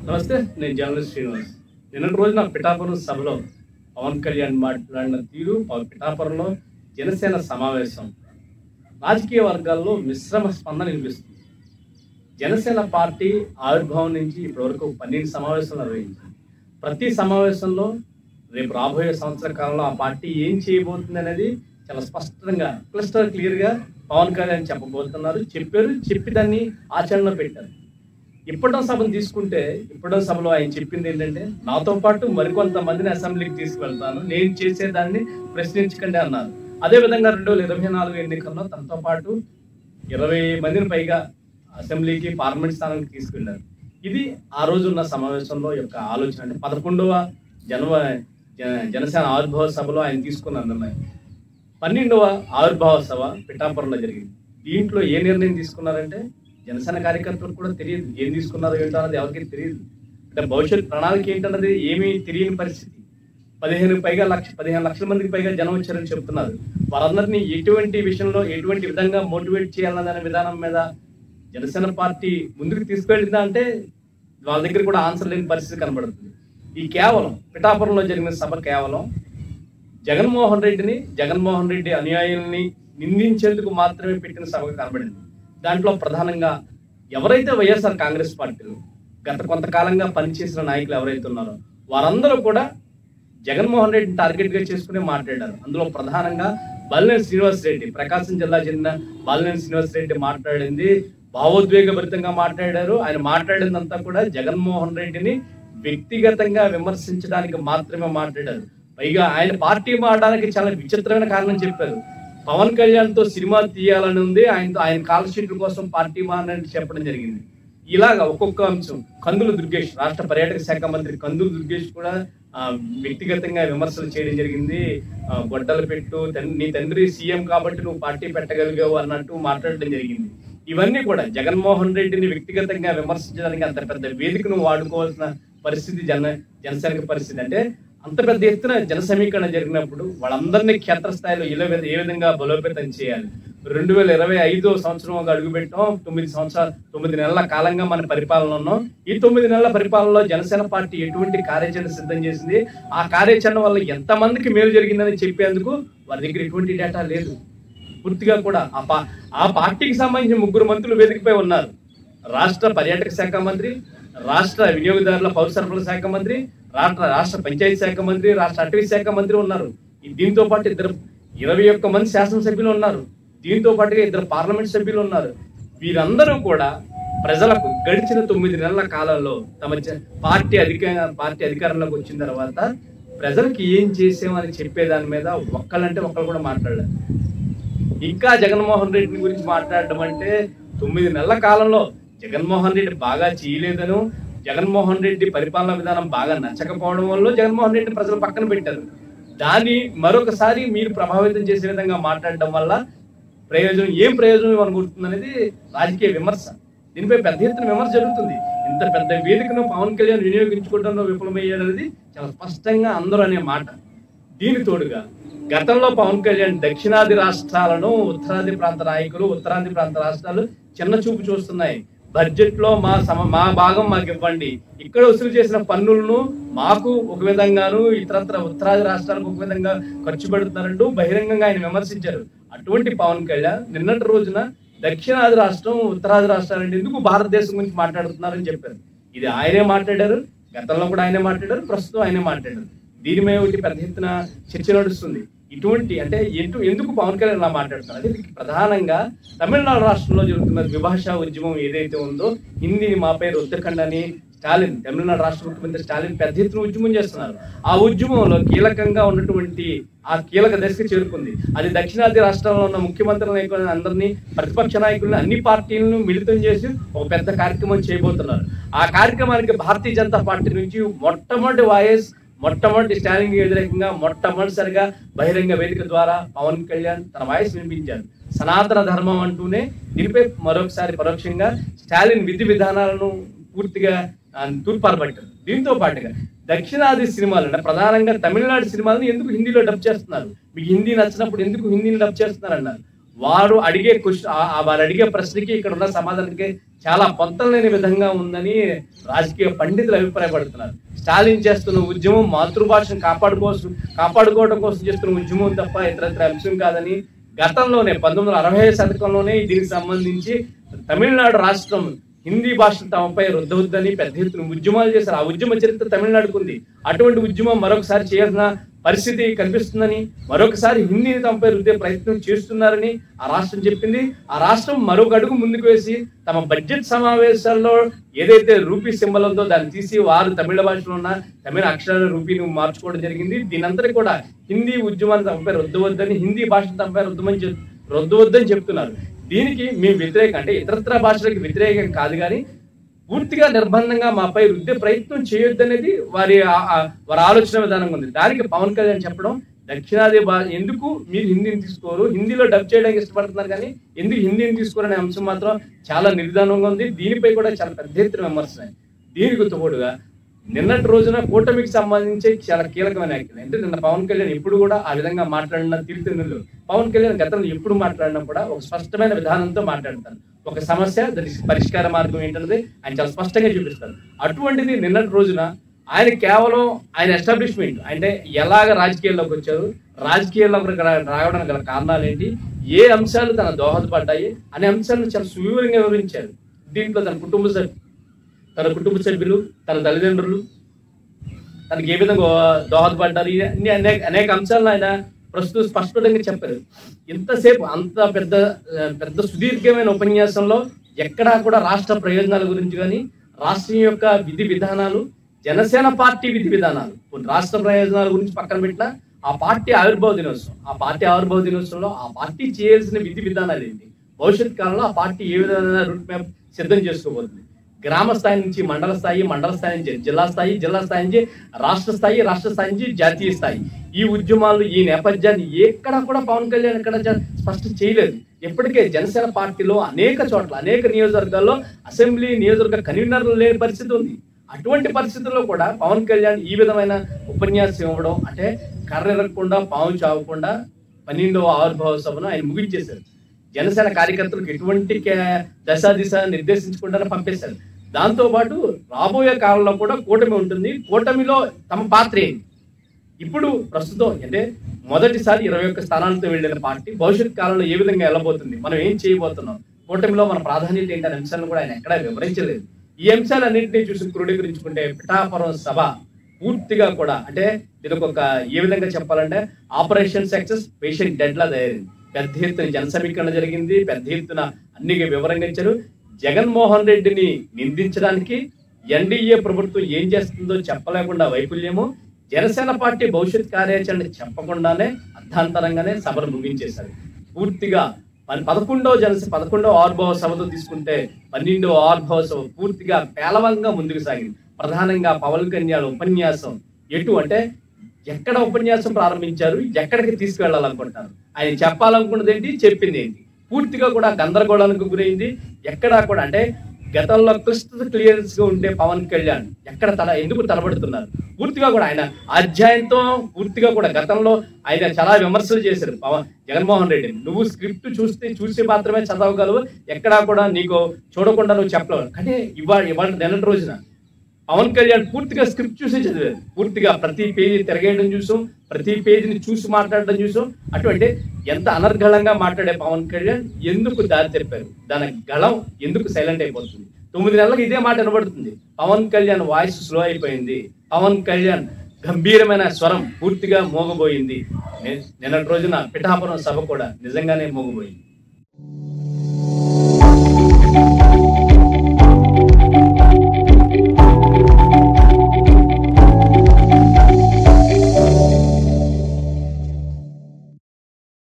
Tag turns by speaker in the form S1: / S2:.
S1: నమస్తే, నేను జర్నలిస్ట్ శ్రీనివాస్. నిన్నటి రోజున పిఠాపురం సభలో పవన్ కళ్యాణ్ మాట్లాడిన తీరు, పిఠాపురంలో జనసేన సమావేశం రాజకీయ వర్గాల్లో మిశ్రమ స్పందన వినిపిస్తుంది. జనసేన పార్టీ ఆవిర్భావం నుంచి ఇప్పటివరకు 12 సమావేశాలు నిర్వహించింది. ప్రతి సమావేశంలో రేపు రాబోయే సంవత్సర కాలంలో ఆ పార్టీ ఏం చేయబోతుంది అనేది చాలా స్పష్టంగా క్లియర్గా పవన్ కళ్యాణ్ చెప్పబోతున్నారు, చెప్పి దాన్ని ఆచరణలో పెట్టారు. ఇప్పటి సభను తీసుకుంటే ఇప్పటి సభలో ఆయన చెప్పింది ఏంటంటే, నాతో పాటు మరికొంతమందిని అసెంబ్లీకి తీసుకువెళ్తాను, నేను చేసేదాన్ని ప్రశ్నించకండి అన్నారు. అదేవిధంగా 2024 ఎన్నికల్లో తనతో పాటు 20 మందిని పైగా అసెంబ్లీకి, పార్లమెంట్ స్థానానికి తీసుకెళ్లారు. ఇది ఆ రోజు ఉన్న సమావేశంలో యొక్క ఆలోచన. అంటే 11వ జనసేన ఆవిర్భావ సభలో ఆయన తీసుకున్న నిర్ణయం. 12వ ఆవిర్భావ సభ పిఠాపురంలో జరిగింది. దీంట్లో ఏ నిర్ణయం తీసుకున్నారంటే, జనసేన కార్యకర్తలకు కూడా తెలియదు ఏం తీసుకున్నారో ఏంటో అన్నది ఎవరికి తెలియదు. అంటే భవిష్యత్ ప్రణాళిక ఏంటన్నది ఏమీ తెలియని పరిస్థితి. 15 లక్షల మందికి పైగా జనం వచ్చారని చెప్తున్నారు. వారందరినీ ఎటువంటి విషయంలో ఎటువంటి విధంగా మోటివేట్ చేయాలనే విధానం మీద జనసేన పార్టీ ముందుకు తీసుకెళ్ళిందా అంటే వాళ్ళ దగ్గర కూడా ఆన్సర్ లేని పరిస్థితి కనబడుతుంది. ఈ కేవలం పిఠాపురంలో జరిగిన సభ కేవలం జగన్మోహన్ రెడ్డి అనుయాయుల్ని నిందించేందుకు మాత్రమే పెట్టిన సభగా కనబడింది. దాంట్లో ప్రధానంగా ఎవరైతే వైఎస్ఆర్ కాంగ్రెస్ పార్టీలో గత కొంతకాలంగా పనిచేసిన నాయకులు ఎవరైతే ఉన్నారో వారందరూ కూడా జగన్మోహన్ రెడ్డిని టార్గెట్ గా చేసుకునే మాట్లాడారు. అందులో ప్రధానంగా బాలినేని శ్రీనివాస్ రెడ్డి, ప్రకాశం జిల్లా చెందిన బాలినేని శ్రీనివాస్ రెడ్డి మాట్లాడింది భావోద్వేగభరితంగా మాట్లాడారు. ఆయన మాట్లాడిందంతా కూడా జగన్మోహన్ రెడ్డిని వ్యక్తిగతంగా విమర్శించడానికి మాత్రమే మాట్లాడారు. పైగా ఆయన పార్టీ మారడానికి చాలా విచిత్రమైన కారణం చెప్పారు. పవన్ కళ్యాణ్ తో సినిమా తీయాలని ఉంది, ఆయన కాల్ షీట్ల కోసం పార్టీ మారని చెప్పడం జరిగింది. ఇలాగా ఒక్కొక్క అంశం. కందులు దుర్గేష్, రాష్ట్ర పర్యాటక శాఖ మంత్రి కందులు దుర్గేష్ కూడా వ్యక్తిగతంగా విమర్శలు చేయడం జరిగింది. గొడ్డలు పెట్టు, నీ తండ్రి సీఎం కాబట్టి నువ్వు పార్టీ పెట్టగలిగావు అన్నట్టు మాట్లాడడం జరిగింది. ఇవన్నీ కూడా జగన్మోహన్ రెడ్డిని వ్యక్తిగతంగా విమర్శించడానికి అంత పెద్ద వేదికను వాడుకోవాల్సిన పరిస్థితి జనసేన పరిస్థితి. అంటే అంత పెద్ద ఎత్తున జన సమీకరణ జరిగినప్పుడు వాళ్ళందరినీ క్షేత్రస్థాయిలో ఏ విధంగా బలోపేతం చేయాలి. 2025 సంవత్సరం అడుగుపెట్టాం. 9 నెలల కాలంగా మన పరిపాలన ఉన్నాం. ఈ 9 నెలల పరిపాలనలో జనసేన పార్టీ ఎటువంటి కార్యాచరణ సిద్ధం చేసింది, ఆ కార్యాచరణ వల్ల ఎంతమందికి మేలు జరిగిందని చెప్పేందుకు వారి దగ్గర ఎటువంటి డేటా లేదు. పూర్తిగా కూడా ఆ పార్టీకి సంబంధించిన 3 మంత్రులు వేదికపై ఉన్నారు. రాష్ట్ర పర్యాటక శాఖ మంత్రి, రాష్ట్ర వినియోగదారుల పౌర సరఫరాల శాఖ మంత్రి, రాష్ట్ర పంచాయతీ శాఖ మంత్రి, రాష్ట్ర అటవీ శాఖ మంత్రి ఉన్నారు. దీంతో పాటు 21 మంది శాసనసభ్యులు ఉన్నారు. దీంతో పాటుగా 2 పార్లమెంట్ సభ్యులు ఉన్నారు. వీరందరూ కూడా ప్రజలకు గడిచిన 9 నెలల కాలంలో తమ పార్టీ అధికారంలోకి వచ్చిన తర్వాత ప్రజలకు ఏం చేసామని చెప్పేదాని మీద ఒక్కళ్ళంటే ఒక్కళ్ళు కూడా మాట్లాడలేదు. ఇంకా జగన్మోహన్ రెడ్డి గురించి మాట్లాడడం అంటే 9 నెలల కాలంలో జగన్మోహన్ రెడ్డి బాగా చేయలేదను, జగన్మోహన్ రెడ్డి పరిపాలనా విధానం బాగా నచ్చకపోవడం వల్ల జగన్మోహన్ రెడ్డి ప్రజలు పక్కన పెట్టారు. దాన్ని మరొకసారి మీరు ప్రభావితం చేసే విధంగా మాట్లాడడం వల్ల ఏం ప్రయోజనం అనుకుంటుంది అనేది రాజకీయ విమర్శ. దీనిపై పెద్ద ఎత్తున విమర్శ జరుగుతుంది. ఇంత పెద్ద వేదికను పవన్ కళ్యాణ్ వినియోగించుకోవడంలో విఫలమయ్యాడనేది చాలా స్పష్టంగా అందరూ అనే మాట. దీని తోడుగా గతంలో పవన్ కళ్యాణ్ దక్షిణాది రాష్ట్రాలను, ఉత్తరాది ప్రాంత నాయకులు, ఉత్తరాది ప్రాంత రాష్ట్రాలు చిన్న చూపు చూస్తున్నాయి. బడ్జెట్ లో మా భాగం మాకు ఇవ్వండి, ఇక్కడ వసూలు చేసిన పన్నులను మాకు ఒక విధంగాను, ఇతరత్ర ఉత్తరాది రాష్ట్రాలకు ఒక విధంగా ఖర్చు పెడుతున్నారంటూ బహిరంగంగా ఆయన విమర్శించారు. అటువంటి పవన్ కళ్యాణ్ నిన్నటి రోజున దక్షిణాది రాష్ట్రం, ఉత్తరాది రాష్ట్రాలు ఎందుకు భారతదేశం గురించి మాట్లాడుతున్నారని చెప్పారు. ఇది ఆయనే మాట్లాడారు, గతంలో కూడా ఆయనే మాట్లాడారు, ప్రస్తుతం ఆయనే మాట్లాడారు. దీని మీద ఒకటి పెద్ద ఎత్తున చర్చ నడుస్తుంది. ఇటువంటి అంటే ఎందుకు పవన్ కళ్యాణ్ ఇలా మాట్లాడుతున్నారు అంటే ప్రధానంగా తమిళనాడు రాష్ట్రంలో జరుగుతున్న ద్విభాషా ఉద్యమం ఏదైతే ఉందో, హిందీని మాపై రుద్దకండి అని తమిళనాడు రాష్ట్ర ముఖ్యమంత్రి స్టాలిన్ పెద్ద ఎత్తున ఉద్యమం చేస్తున్నారు. ఆ ఉద్యమంలో కీలకంగా ఉన్నటువంటి ఆ కీలక దశకు చేరుకుంది. అది దక్షిణాది రాష్ట్రాల్లో ఉన్న ముఖ్యమంత్రి నాయకులను అందరినీ, ప్రతిపక్ష నాయకులను, అన్ని పార్టీలను మిళితం చేసి ఒక పెద్ద కార్యక్రమం చేయబోతున్నారు. ఆ కార్యక్రమానికి భారతీయ జనతా పార్టీ నుంచి మొట్టమొదటి స్టాలిన్కి వ్యతిరేకంగా మొట్టమొదటిసారిగా బహిరంగ వేదిక ద్వారా పవన్ కళ్యాణ్ తన వాయిస్ వినిపించారు. సనాతన ధర్మం అంటూనే దీనిపై మరొకసారి పరోక్షంగా స్టాలిన్ విధి విధానాలను పూర్తిగా తూర్పారబట్టారు. దీంతో పాటుగా దక్షిణాది సినిమాలు అంటే ప్రధానంగా తమిళనాడు సినిమాలను ఎందుకు హిందీలో డబ్ చేస్తున్నారు, మీకు హిందీ నచ్చినప్పుడు ఎందుకు హిందీని డబ్ చేస్తున్నారు అన్నారు. వారు అడిగే ప్రశ్నకి ఇక్కడ ఉన్న సమాధానానికి చాలా పొంతలేని విధంగా ఉందని రాజకీయ పండితులు అభిప్రాయపడుతున్నారు. స్టాలిన్ చేస్తున్న ఉద్యమం మాతృభాషను కాపాడుకోవడం కోసం చేస్తున్న ఉద్యమం తప్ప ఇతరత్ర అంశం కాదని, గతంలోనే 1960 శతకంలోనే దీనికి సంబంధించి తమిళనాడు రాష్ట్రం హిందీ భాషను తమపై రుద్దవద్దని పెద్ద ఎత్తున ఉద్యమాలు చేశారు. ఆ ఉద్యమ చరిత్ర తమిళనాడుకు ఉంది. అటువంటి ఉద్యమం మరొకసారి చేయాల్సిన పరిస్థితి కనిపిస్తుందని, మరొకసారి హిందీని తమపై రుద్దే ప్రయత్నం చేస్తున్నారని ఆ రాష్ట్రం చెప్పింది. ఆ రాష్ట్రం మరొక అడుగు ముందుకు వేసి తమ బడ్జెట్ సమావేశాల్లో ఏదైతే రూపీ సింబల్ ఉందో దాన్ని తీసి వారు తమిళ భాషలో ఉన్న తమిళ అక్షరాల రూపీని మార్చుకోవడం జరిగింది. దీనంతటి కూడా హిందీ ఉద్యమాన్ని తమపై రుద్దవద్దని, హిందీ భాషను తమపై రుద్దవద్దని చెప్తున్నారు. దీనికి మేము వ్యతిరేకం, అంటే ఇతరత్ర భాషలకు వ్యతిరేకం కాదు, కానీ పూర్తిగా నిర్బంధంగా మాపై రుద్దే ప్రయత్నం చేయొద్దనేది వారి ఆలోచన విధానంగా ఉంది. దానికి పవన్ కళ్యాణ్ చెప్పడం, దక్షిణాది ఎందుకు మీరు హిందీని తీసుకోరు, హిందీలో డబ్ చేయడానికి ఇష్టపడుతున్నారు కానీ ఎందుకు హిందీని తీసుకోరనే అంశం మాత్రం చాలా నిర్ధానంగా ఉంది. దీనిపై కూడా చాలా పెద్ద ఎత్తున విమర్శలు. దీనికి తోడుగా నిన్నటి రోజున కూటమికి సంబంధించి చాలా కీలకమైన వ్యాఖ్యలు. అంటే నిన్న పవన్ కళ్యాణ్ ఎప్పుడు కూడా ఆ విధంగా మాట్లాడిన తీరుతెన్నులు పవన్ కళ్యాణ్ గతంలో ఎప్పుడు మాట్లాడినా కూడా ఒక స్పష్టమైన విధానంతో మాట్లాడతారు. ఒక సమస్య, దానికి పరిష్కార మార్గం ఏంటన్నది ఆయన చాలా స్పష్టంగా చూపిస్తారు. అటువంటిది నిన్నటి రోజున ఆయన కేవలం ఆయన ఎస్టాబ్లిష్మెంట్ అంటే ఎలాగ రాజకీయాల్లోకి వచ్చారు, రాజకీయాల్లోకి రావడానికి గల కారణాలు ఏంటి, ఏ అంశాలు తన దోహదపడ్డాయి అనే అంశాలను చాలా సువివరంగా వివరించారు. దీంట్లో తన కుటుంబ సభ్యులు, తన తల్లిదండ్రులు తనకి ఏ విధంగా దోహదపడ్డారు, ఇవన్నీ అనేక అంశాలను ఆయన ప్రస్తుతం స్పష్టంగా చెప్పారు. ఇంతసేపు అంత పెద్ద సుదీర్ఘమైన ఉపన్యాసంలో ఎక్కడా కూడా రాష్ట్ర ప్రయోజనాల గురించి కానీ, రాష్ట్రం యొక్క విధి విధానాలు, జనసేన పార్టీ విధి విధానాలు, రాష్ట్ర ప్రయోజనాల గురించి పక్కన పెట్టినా ఆ పార్టీ ఆవిర్భావ దినోత్సవంలో ఆ పార్టీ చేయాల్సిన విధి విధానాలు ఏంటి, భవిష్యత్ కాలంలో ఆ పార్టీ ఏ విధమైన రూట్ మ్యాప్ సిద్ధం చేసుకోబోతుంది, గ్రామ స్థాయి నుంచి మండల స్థాయి నుంచి జిల్లా స్థాయి నుంచి రాష్ట్ర స్థాయి నుంచి జాతీయ స్థాయి, ఈ ఉద్యమాలు, ఈ నేపథ్యాన్ని ఎక్కడా కూడా పవన్ కళ్యాణ్ ఎక్కడ స్పష్టం చేయలేదు. ఇప్పటికే జనసేన పార్టీలో అనేక చోట్ల, అనేక నియోజకవర్గాల్లో అసెంబ్లీ నియోజకవర్గ కన్వీనర్లు లేని పరిస్థితి ఉంది. అటువంటి పరిస్థితుల్లో కూడా పవన్ కళ్యాణ్ ఈ విధమైన ఉపన్యాసం ఇవ్వడం అంటే కర్రెరగకుండా పాము చావకుండా 12వ ఆవిర్భావ సభను ఆయన ముగించేశారు. జనసేన కార్యకర్తలకు ఎటువంటి దిశ నిర్దేశించకుండా పంపేశారు. దాంతోపాటు రాబోయే కాలంలో కూడా కూటమి ఉంటుంది, కూటమిలో తమ పాత్ర ఏంటి, ఇప్పుడు ప్రస్తుతం అంటే మొదటిసారి 21 స్థానాలతో వెళ్ళిన పార్టీ భవిష్యత్ కాలంలో ఏ విధంగా వెళ్ళబోతుంది, మనం ఏం చేయబోతున్నాం, కూటమిలో మన ప్రాధాన్యత ఏంటనే అంశాలను కూడా ఆయన ఎక్కడా వివరించలేదు. ఈ అంశాలన్నింటినీ చూసి క్రోడీకరించుకుంటే పిఠాపురం సభ పూర్తిగా కూడా అంటే దీనికి ఒక ఏ విధంగా చెప్పాలంటే ఆపరేషన్ సక్సెస్ పేషెంట్ డెడ్ లా తయారైంది. పెద్ద ఎత్తున జన సమీకరణ జరిగింది, పెద్ద ఎత్తున అన్ని వివరంగా ఇచ్చారు. జగన్మోహన్ రెడ్డిని నిందించడానికి ఎన్డీఏ ప్రభుత్వం ఏం చేస్తుందో చెప్పలేకుండా వైఫల్యము, జనసేన పార్టీ భవిష్యత్ కార్యాచరణ చెప్పకుండానే అర్ధాంతరంగానే సభను ముగించేశారు. పూర్తిగా 11వ ఆవిర్భావ సభతో తీసుకుంటే 12వ ఆవిర్భావ సభ పూర్తిగా పేలవంగా ముందుకు సాగింది. ప్రధానంగా పవన్ కళ్యాణ్ ఉపన్యాసం ఎటు అంటే ఎక్కడ ఉపన్యాసం ప్రారంభించారు, ఎక్కడికి తీసుకువెళ్ళాలనుకుంటారు, ఆయన చెప్పాలనుకున్నది ఏంటి, చెప్పింది ఏంటి, పూర్తిగా కూడా గందరగోళానికి గురైంది. ఎక్కడా కూడా అంటే గతంలో క్లియరెన్స్ గా ఉండే పవన్ కళ్యాణ్ ఎందుకు తలబడుతున్నారు, పూర్తిగా కూడా ఆయన అధ్యాయంతో పూర్తిగా కూడా గతంలో ఆయన చాలా విమర్శలు చేశారు. జగన్మోహన్ రెడ్డి నువ్వు స్క్రిప్ట్ చూసి మాత్రమే చదవగలవు, ఎక్కడా కూడా నీకు చూడకుండా నువ్వు చెప్పలేవు. కానీ ఇవాళ నిన్నటి రోజున పవన్ కళ్యాణ్ పూర్తిగా స్క్రిప్ట్ చూసి చదివారు. పూర్తిగా ప్రతి పేజీ తిరగేయడం చూసాం, ప్రతి పేజీని చూసి మాట్లాడడం చూసాం. అటువంటి ఎంత అనర్గళంగా మాట్లాడే పవన్ కళ్యాణ్ ఎందుకు దారి తెరిపారు, దాని గళం ఎందుకు సైలెంట్ అయిపోతుంది? 9 నెలలకు ఇదే మాట వినబడుతుంది. పవన్ కళ్యాణ్ వాయిస్ స్లో అయిపోయింది, పవన్ కళ్యాణ్ గంభీరమైన స్వరం పూర్తిగా మోగబోయింది. నిన్నటి రోజున పిఠాపురం సభ కూడా నిజంగానే మోగబోయింది.